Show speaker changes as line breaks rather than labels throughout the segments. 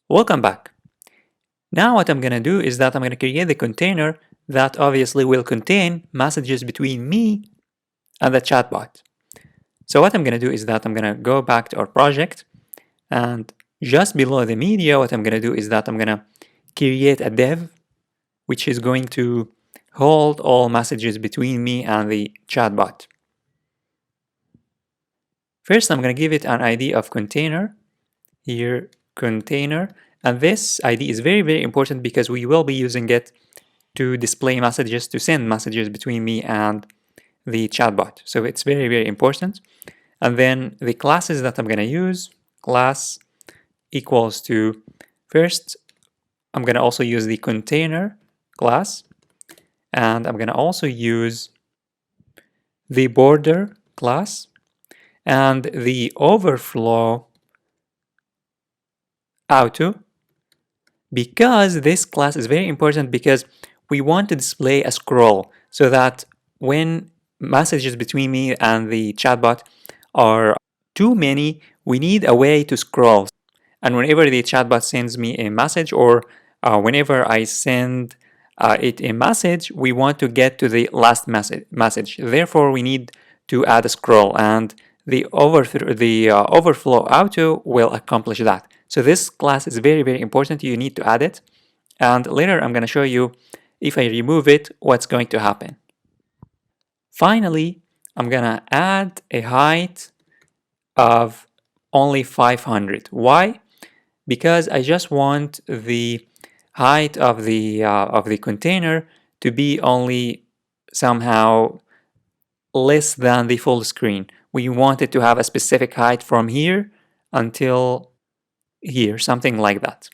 Welcome back. Now what I'm going to do is that I'm going to create the container that obviously will contain messages between me and the chatbot. So what I'm going to do is that I'm going to go back to our project, and just below the media, what I'm going to do is that I'm going to create a div which is going to hold all messages between me and the chatbot. First, I'm going to give it an ID of container. Here, container. And this ID is very, very important because we will be using it to display messages, to send messages between me and the chatbot. So it's very, very important. And then the classes that I'm going to use, class equals to, first, I'm going to also use the container class. And I'm going to also use the border class and the overflow auto, because this class is very important because we want to display a scroll so that when messages between me and the chatbot are too many, we need a way to scroll. And whenever the chatbot sends me a message, or whenever I send it a message, we want to get to the last message. Therefore, we need to add a scroll, and the overflow auto will accomplish that. So this class is very, very important. You need to add it. And later, I'm going to show you if I remove it, what's going to happen. Finally, I'm going to add a height of only 500. Why? Because I just want the height of the container to be only somehow less than the full screen. We want it to have a specific height from here until here, something like that.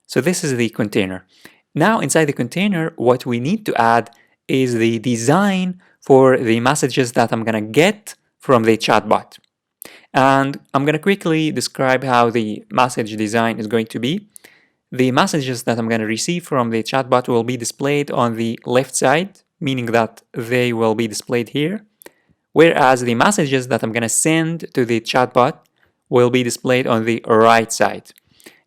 So this is the container. Now inside the container, what we need to add is the design for the messages that I'm gonna get from the chatbot. And I'm gonna quickly describe how the message design is going to be. The messages that I'm gonna receive from the chatbot will be displayed on the left side, meaning that they will be displayed here. Whereas the messages that I'm gonna send to the chatbot will be displayed on the right side.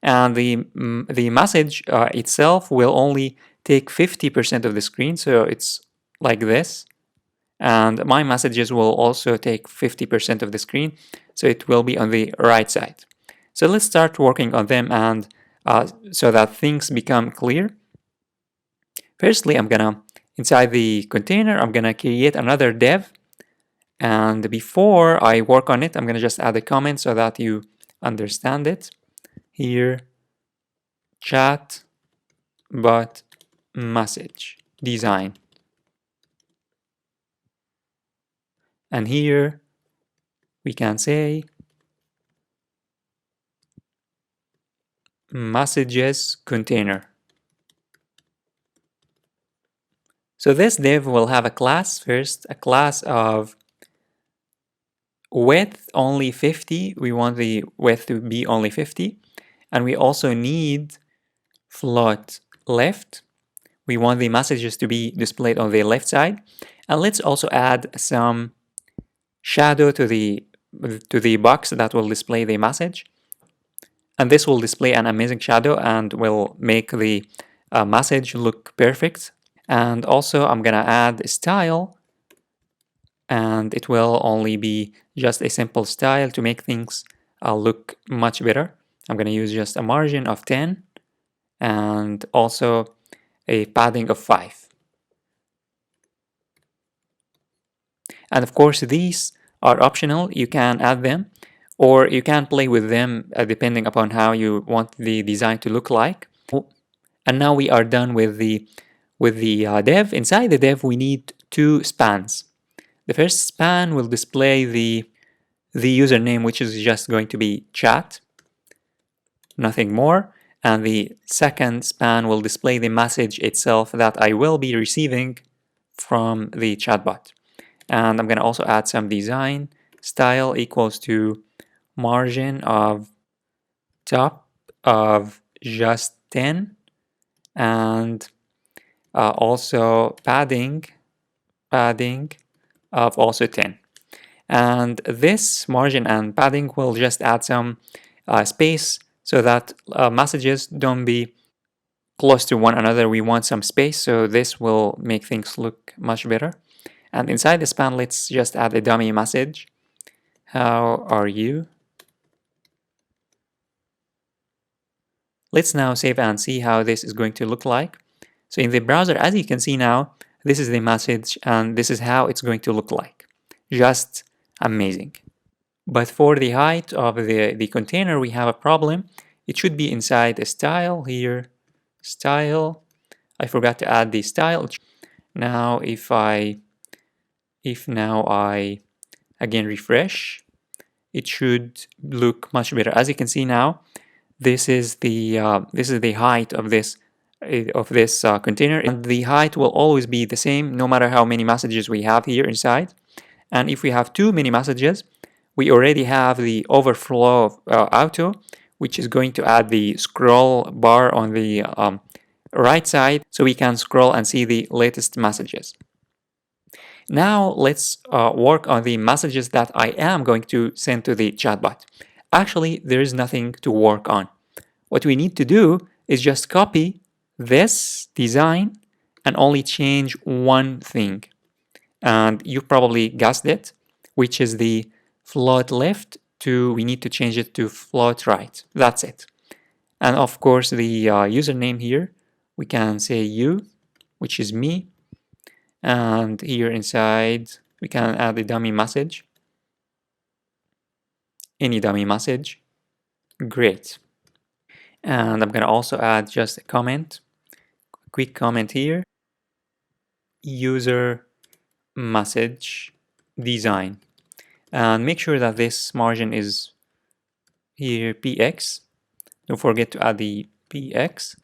And the message itself will only take 50% of the screen, so it's like this. And my messages will also take 50% of the screen, so it will be on the right side. So let's start working on them, and so that things become clear. Firstly, inside the container, I'm gonna create another div. And before I work on it, I'm gonna just add a comment so that you understand it. Here, chat bot message design. And here we can say messages container. So this div will have a class first, a class of width only 50. We want the width to be only 50. And we also need float left. We want the messages to be displayed on the left side. And let's also add some shadow to the box that will display the message. And this will display an amazing shadow and will make the message look perfect. And also I'm gonna add a style, and it will only be just a simple style to make things look much better. I'm gonna use just a margin of 10 and also a padding of 5. And of course, these are optional. You can add them or you can play with them depending upon how you want the design to look like. And now we are done with the div. Inside the div, we need 2 spans. The first span will display the username, which is just going to be chat, nothing more. And the second span will display the message itself that I will be receiving from the chatbot. And I'm going to also add some design. Style equals to margin of top of just 10, and also padding of also 10. And this margin and padding will just add some space so that messages don't be close to one another. We want some space, so this will make things look much better. And inside the span, let's just add a dummy message. How are you? Let's now save and see how this is going to look like. So in the browser, as you can see now, this is the message and this is how it's going to look like. Just amazing. But for the height of the container, we have a problem. It should be inside a style here. Style. I forgot to add the style. Now if now I again refresh, it should look much better. As you can see now, this is the height of this container, and the height will always be the same no matter how many messages we have here inside. And if we have too many messages, we already have the overflow auto, which is going to add the scroll bar on the right side, so we can scroll and see the latest messages. Now let's work on the messages that I am going to send to the chatbot. Actually, there is nothing to work on. What we need to do is just copy this design and only change one thing. And you probably guessed it, which is the float left to, we need to change it to float right. That's it. And of course, the username here, we can say you, which is me. And here inside, we can add a dummy message. Any dummy message. Great. And I'm going to also add just a comment, a quick comment here. User message design. And make sure that this margin is here px. Don't forget to add the px.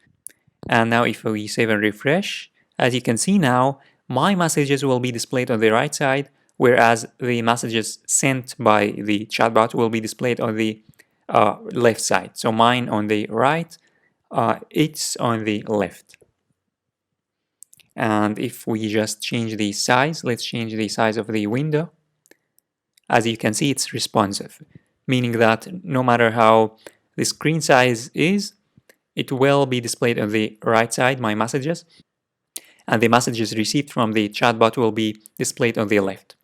And now if we save and refresh, as you can see now, my messages will be displayed on the right side, whereas the messages sent by the chatbot will be displayed on the left side. So mine on the right, it's on the left. And if we just change the size, let's change the size of the window. As you can see, it's responsive, meaning that no matter how the screen size is, it will be displayed on the right side, my messages, and the messages received from the chatbot will be displayed on the left.